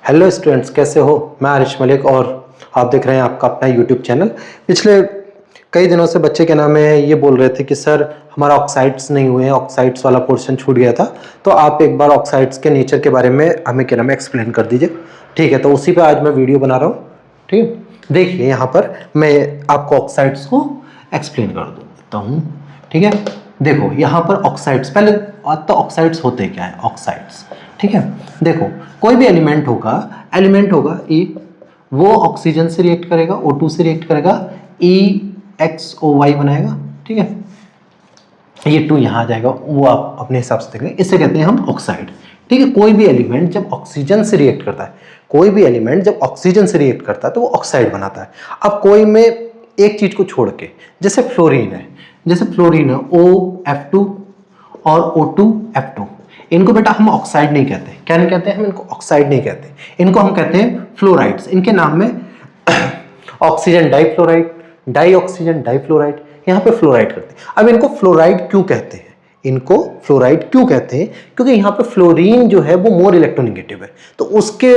Hello students, कैसे हो। मैं आरिश मलिक और आप देख रहे हैं आपका अपना यूट्यूब चैनल। पिछले कई दिनों से बच्चे के नाम में ये बोल रहे थे कि सर हमारा ऑक्साइड्स नहीं हुए, ऑक्साइड्स वाला पोर्शन छूट गया था, तो आप एक बार ऑक्साइड्स के नेचर के बारे में हमें क्या नाम है एक्सप्लेन कर दीजिए। ठीक है, तो उसी पे आज मैं वीडियो बना रहा हूँ। ठीक, देखिए यहाँ पर मैं आपको ऑक्साइड्स को एक्सप्लेन कर देता हूँ। ठीक है, देखो यहाँ पर ऑक्साइड्स, पहले तो ऑक्साइड्स होते क्या है। ऑक्साइड्स, ठीक है, देखो कोई भी एलिमेंट होगा ई, वो ऑक्सीजन से रिएक्ट करेगा, O2 से रिएक्ट करेगा, EXOY बनाएगा। ठीक है, ये 2 यहाँ आ जाएगा, वो आप अपने हिसाब से देखेंगे, इसे कहते हैं हम ऑक्साइड। ठीक है, कोई भी एलिमेंट जब ऑक्सीजन से रिएक्ट करता है, तो वो ऑक्साइड बनाता है। अब कोई में एक चीज को छोड़ के, जैसे फ्लोरीन है, OF2 और O2F2, इनको बेटा हम ऑक्साइड नहीं कहते। क्या नहीं कहते? हम इनको ऑक्साइड नहीं कहते, इनको हम कहते हैं फ्लोराइड्स। इनके नाम में oxygen difluoride, die oxygen difluoride, यहाँ पे फ्लोराइड करते हैं। अब इनको फ्लोराइड क्यों कहते हैं? क्योंकि यहाँ पे फ्लोरीन जो है वो मोर इलेक्ट्रोनेगेटिव है, तो उसके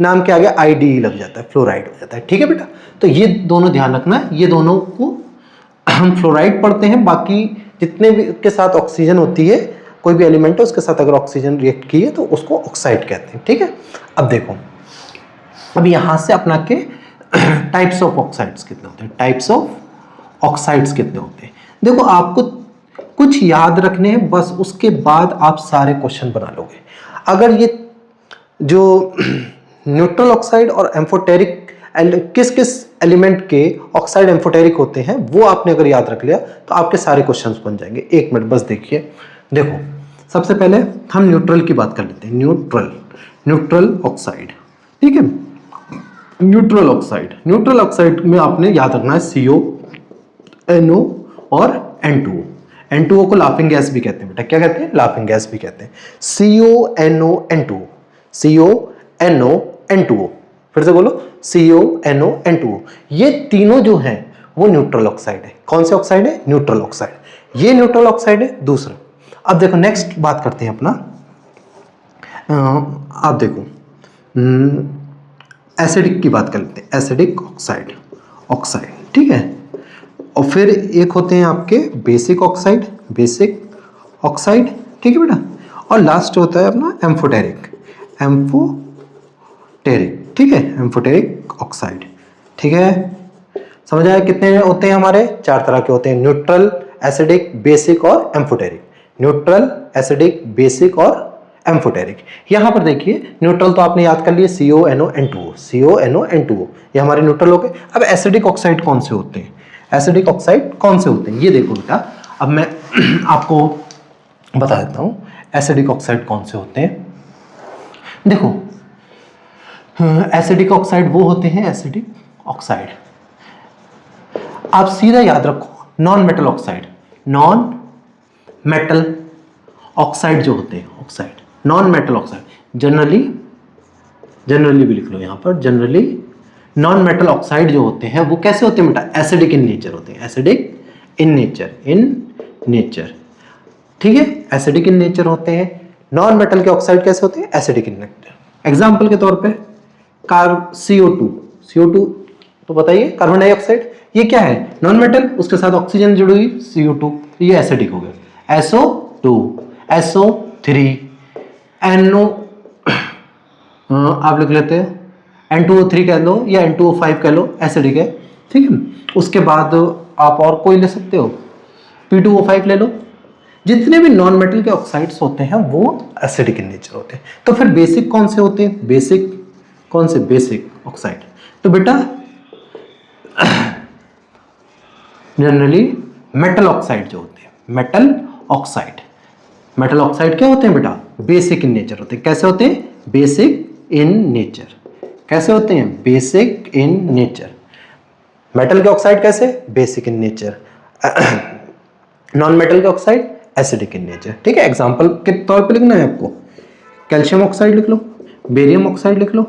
नाम के आगे आईडी लग जाता है, फ्लोराइड हो जाता है। ठीक है बेटा, तो ये दोनों ध्यान रखना, ये दोनों को हम फ्लोराइड पढ़ते हैं। बाकी जितने भी के साथ ऑक्सीजन होती है, कोई भी एलिमेंट है उसके साथ अगर ऑक्सीजन रिएक्ट की है तो उसको ऑक्साइड कहते हैं। ठीक है, अब देखो, अब यहां से अपना के टाइप्स ऑफ ऑक्साइड्स कितने होते हैं, देखो आपको कुछ याद रखने हैं बस, उसके बाद आप सारे क्वेश्चन बना लोगे। अगर ये जो न्यूट्रल ऑक्साइड और एम्फोटेरिक, किस किस एलिमेंट के ऑक्साइड एम्फोटेरिक होते हैं, वो आपने अगर याद रख लिया तो आपके सारे क्वेश्चंस बन जाएंगे। एक मिनट बस देखिए, देखो सबसे पहले हम न्यूट्रल की बात कर लेते हैं। न्यूट्रल ऑक्साइड, ठीक है, न्यूट्रल ऑक्साइड में आपने याद रखना है CO, NO और N2O। N2O को लाफिंग गैस भी कहते हैं बेटा, क्या कहते हैं? लाफिंग गैस भी कहते हैं। CO NO N2O, फिर से बोलो, CO NO N2O। ये तीनों जो हैं वो न्यूट्रल ऑक्साइड है। कौन से ऑक्साइड है? Neutral oxide. ये न्यूट्रल ऑक्साइड है। दूसरा, अब देखो नेक्स्ट बात करते हैं अपना, आप देखो एसिडिक की बात कर लेते हैं। एसिडिक ऑक्साइड, ठीक है, और फिर एक होते हैं आपके बेसिक ऑक्साइड, ठीक है बेटा, और लास्ट होता है अपना एम्फोटेरिक, ठीक है, एम्फोटेरिक ऑक्साइड। ठीक है, समझ आया? कितने होते हैं हमारे? 4 तरह के होते हैं, न्यूट्रल, एसिडिक, बेसिक और एम्फोटेरिक। न्यूट्रल, एसिडिक, बेसिक और एम्फोटेरिक। यहां पर देखिए, न्यूट्रल तो आपने याद कर लिए, CO NO N2O, ये हमारे न्यूट्रल हो गए। अब एसिडिक ऑक्साइड कौन से होते हैं? ये देखो बेटा, अब मैं आपको बता देता हूं एसिडिक ऑक्साइड कौन से होते हैं। देखो, एसिडिक ऑक्साइड वो होते हैं, एसिडिक ऑक्साइड आप सीधा याद रखो, नॉन मेटल ऑक्साइड जो होते हैं, नॉन मेटल ऑक्साइड, जनरली भी लिख लो यहां पर, जनरली नॉन मेटल ऑक्साइड जो होते हैं वो कैसे होते हैं बेटा? एसिडिक इन नेचर होते हैं, ठीक है, एसिडिक इन नेचर होते हैं। नॉन मेटल के ऑक्साइड कैसे होते हैं? Acidic in nature. एग्जांपल के तौर पे CO2 तो बताइए, कार्बन डाइऑक्साइड, ये क्या है? नॉन मेटल, उसके साथ ऑक्सीजन जुड़ी हुई, CO2, ये एसिडिक हो गया। SO2, SO3, NO, आप लिख लेते हैं N2O3 कह लो या N2O5 कह लो, एसिडिक है। ठीक है, उसके बाद आप और कोई ले सकते हो, P2O5 ले लो। जितने भी नॉन मेटल के ऑक्साइड्स होते हैं वो एसिडिक इन नेचर होते हैं। तो फिर बेसिक कौन से होते हैं? बेसिक ऑक्साइड, तो बेटा जनरली मेटल ऑक्साइड जो होते हैं, मेटल ऑक्साइड क्या होते हैं बेटा? बेसिक इन नेचर होते हैं। कैसे होते हैं? Basic in nature. मेटल के ऑक्साइड कैसे? Basic in nature. Non metal के ऑक्साइड एसिडिक इन नेचर। ठीक है, एग्जांपल के तौर पे लिखना है आपको, कैल्शियम ऑक्साइड लिख लो, बेरियम ऑक्साइड लिख लो,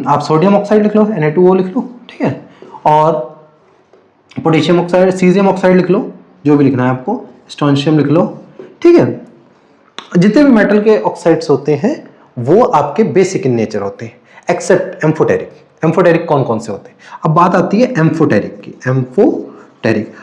आप सोडियम ऑक्साइड लिख लो, Na2O लिख लो, ठीक है, और पोटेशियम ऑक्साइड, सीजियम ऑक्साइड लिख लो, जो भी लिखना है आपको, स्ट्रोंशियम लिख लो। ठीक है, जितने भी मेटल के ऑक्साइड्स होते हैं वो आपके बेसिक इन नेचर होते हैं, एक्सेप्ट एम्फोटेरिक। एम्फोटेरिक कौन कौन से होते हैं? अब बात आती है एम्फोटेरिक की। एम्फोटेरिक,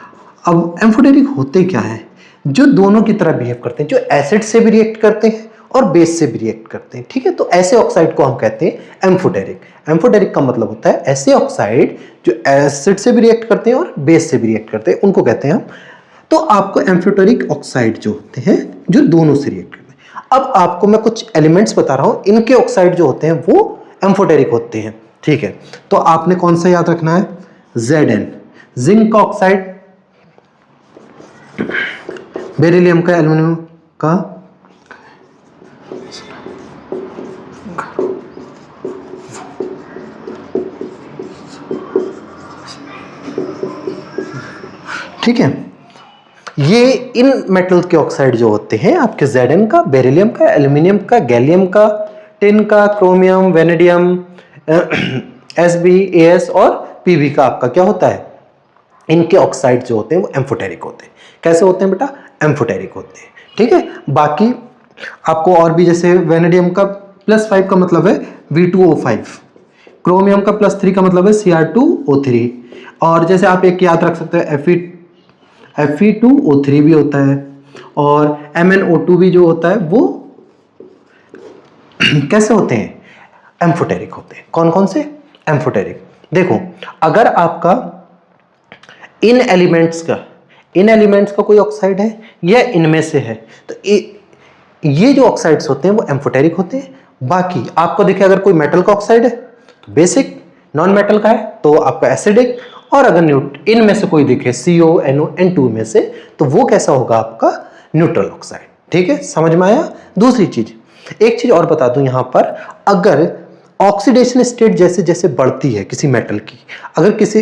अब एम्फोटेरिक होते क्या है? जो दोनों की तरह बिहेव करते हैं, जो एसिड से भी रिएक्ट करते हैं और बेस से भी रिएक्ट करते हैं, ठीक है। तो ऐसे ऑक्साइड को हम कहते हैं एम्फोटेरिक। एम्फोटेरिक का मतलब होता है ऐसे ऑक्साइड जो एसिड से भी रिएक्ट करते हैं और बेस से भी रिएक्ट करते हैं, उनको कहते हैं हम। तो आपको एम्फोटेरिक ऑक्साइड जो होते हैं जो दोनों से रिएक्ट करते हैं। अब आपको मैं कुछ एलिमेंट्स बता रहा हूं, इनके ऑक्साइड जो होते हैं वो एम्फोटेरिक होते हैं, ठीक है। तो आपने कौन सा याद रखना है? Zn, जिंक का ऑक्साइड, बेरिलियम का, एल्यूमिनियम का, ठीक है। ये इन मेटल के ऑक्साइड जो होते हैं आपके Zn का, बेरिलियम का, एल्यूमिनियम का, गैलियम का, टिन का, क्रोमियम, वेनेडियम, Sb, As और Pb का आपका क्या होता है? इनके ऑक्साइड जो होते हैं वो एम्फोटेरिक होते हैं। कैसे होते हैं बेटा? एम्फोटेरिक होते हैं, ठीक है। बाकी आपको और भी, जैसे वेनेडियम का +5 का मतलब है V2O5, क्रोमियम का +3 का मतलब है Cr2O3, और जैसे आप एक याद रख सकते हैं Fe2O3 भी होता है, और MnO2 भी जो होता है वो कैसे होते हैं? एम्फोटेरिक होते हैं। कौन कौन से? एम्फोटेरिक। देखो, अगर आपका इन एलिमेंट्स का कोई ऑक्साइड है या इनमें से है, तो ये जो ऑक्साइड्स होते हैं वो एम्फोटेरिक होते हैं। बाकी आपको देखे अगर कोई मेटल का ऑक्साइड है तो बेसिक, नॉन मेटल का है तो आपका एसिडिक, और अगर इनमें से कोई दिखे CONO N2 में से, तो वो कैसा होगा? आपका न्यूट्रल ऑक्साइड, ठीक है। समझ में आया? दूसरी चीज, एक चीज और बता दूं यहां पर, अगर ऑक्सीडेशन स्टेट जैसे जैसे बढ़ती है किसी मेटल की, अगर किसी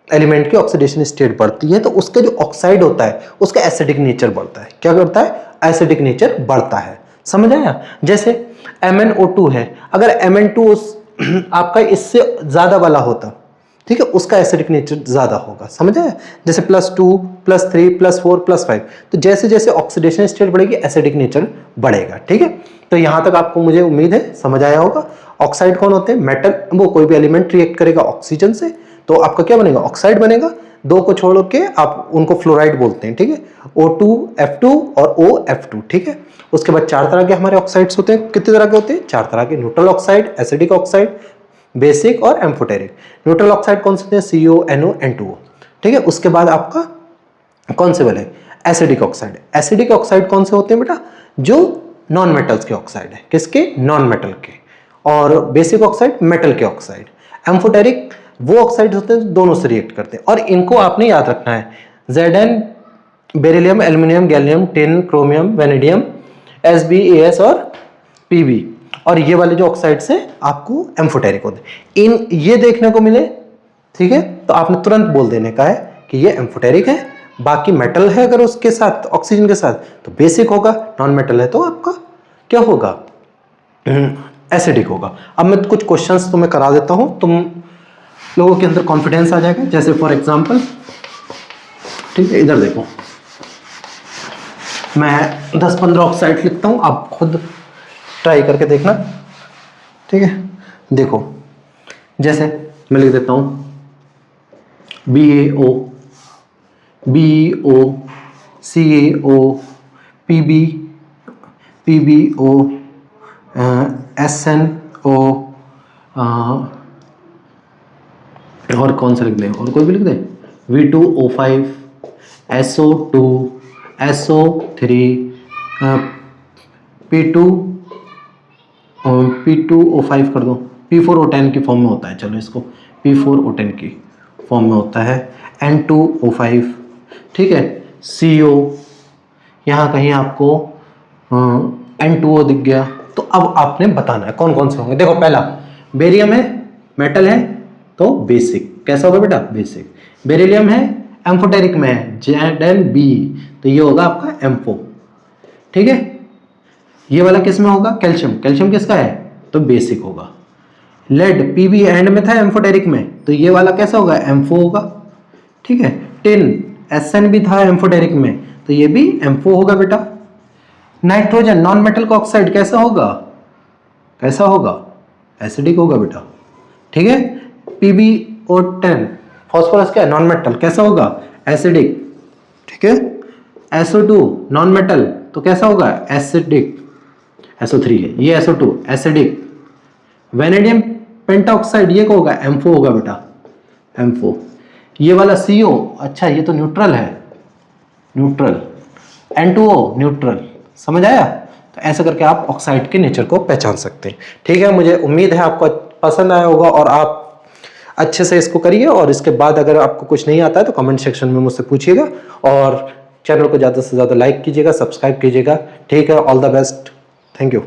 एलिमेंट की ऑक्सीडेशन स्टेट बढ़ती है तो उसका जो ऑक्साइड होता है उसका एसिडिक नेचर बढ़ता है। क्या करता है? एसिडिक नेचर बढ़ता है। समझ आया? जैसे MnO2 है, अगर Mn2 आपका इससे ज्यादा वाला होता, ठीक है, उसका एसिडिक नेचर ज्यादा होगा। समझ आया? जैसे +2, +3, +4, +5, तो जैसे जैसे ऑक्सीडेशन स्टेट बढ़ेगी एसिडिक नेचर बढ़ेगा, ठीक है। तो यहां तक आपको मुझे उम्मीद है समझ आया होगा। ऑक्साइड कौन होते हैं? मेटल, वो कोई भी एलिमेंट रिएक्ट करेगा ऑक्सीजन से तो आपका क्या बनेगा? ऑक्साइड बनेगा। दो को छोड़ के आप उनको फ्लोराइड बोलते हैं, ठीक है। O2F2 और OF2, ठीक है। उसके बाद 4 तरह के हमारे ऑक्साइड्स होते हैं। कितने तरह के होते हैं? 4 तरह के। Neutral oxide, acidic oxide, basic और एम्फोटेरिक। न्यूट्रल ऑक्साइड कौन से होते हैं? CONO N2O, ठीक है। उसके बाद आपका कौन से वाले? Acidic oxide. एसिडिक ऑक्साइड कौन से होते हैं बेटा? जो नॉन मेटल्स के ऑक्साइड है। किसके? नॉन मेटल के। और बेसिक ऑक्साइड मेटल के ऑक्साइड। एम्फोटेरिक वो ऑक्साइड होते हैं दोनों से रिएक्ट करते हैं, और इनको आपने याद रखना है। Zn, beryllium, aluminium, gallium, tin, chromium, vanadium, Sb, As और Pb, और ये वाले जो ऑक्साइड्स हैं आपको एम्फोटेरिक होते हैं। इन ये देखने को मिले, ठीक है, तो आपने तुरंत बोल देने का है कि ये एम्फोटेरिक है। बाकी मेटल है अगर उसके साथ, ऑक्सीजन के साथ, तो बेसिक होगा। नॉन मेटल है तो आपका क्या होगा? एसिडिक होगा। अब मैं कुछ क्वेश्चंस तुम्हें करा देता हूं, तुम लोगों के अंदर कॉन्फिडेंस आ जाएगा। जैसे फॉर एग्जांपल, ठीक है, इधर देखो, मैं 10-15 ऑक्साइड लिखता हूं, आप खुद ट्राई करके देखना, ठीक है। देखो, जैसे मैं लिख देता हूं BaO, BeO, CaO, PbO, SnO, और कौन सा लिख दें? और कोई भी लिख दें? V2O5, SO2, SO3, P2O5 कर दो, P4O10 की फॉर्म में होता है। चलो इसको P4O10 की फॉर्म में होता है। N2O5, ठीक है। CO, यहाँ कहीं आपको N2O दिख गया। तो अब आपने बताना है कौन कौन से होंगे। देखो, पहला बेरियम है, मेटल है तो बेसिक। कैसा होगा बेटा? बेसिक। बेरिलियम है, एम्फोटेरिक में है, Zn, तो ये होगा आपका M4, ठीक है। ये वाला किस में होगा? कैल्शियम। कैल्शियम किसका है? तो बेसिक होगा। लेड, Pb एंड में था एम्फोटेरिक में, तो ये वाला कैसा होगा? M4 होगा, ठीक है। टिन, Sn भी था एम्फोटेरिक में, तो ये भी M4 होगा बेटा। नाइट्रोजन, नॉन मेटल का ऑक्साइड, कैसा होगा? कैसा होगा? एसिडिक होगा बेटा, ठीक है। PbO10 फॉस्फोरस क्या है? नॉन मेटल, कैसा होगा? एसिडिक, ठीक है। SO2 नॉन मेटल, तो कैसा होगा? एसिडिक। SO3 है, ये SO2 एसिडिक। वेनेडियम पेंटाऑक्साइड ये क्या होगा? M4 होगा बेटा, M4। ये वाला CO, अच्छा ये तो न्यूट्रल है, न्यूट्रल। N2O न्यूट्रल, समझ आया? तो ऐसा करके आप ऑक्साइड के नेचर को पहचान सकते हैं, ठीक है। मुझे उम्मीद है आपको पसंद आया होगा और आप अच्छे से इसको करिए। और इसके बाद अगर आपको कुछ नहीं आता है तो कमेंट सेक्शन में मुझसे पूछिएगा और चैनल को ज़्यादा से ज़्यादा लाइक कीजिएगा, सब्सक्राइब कीजिएगा, ठीक है। All the best, thank you.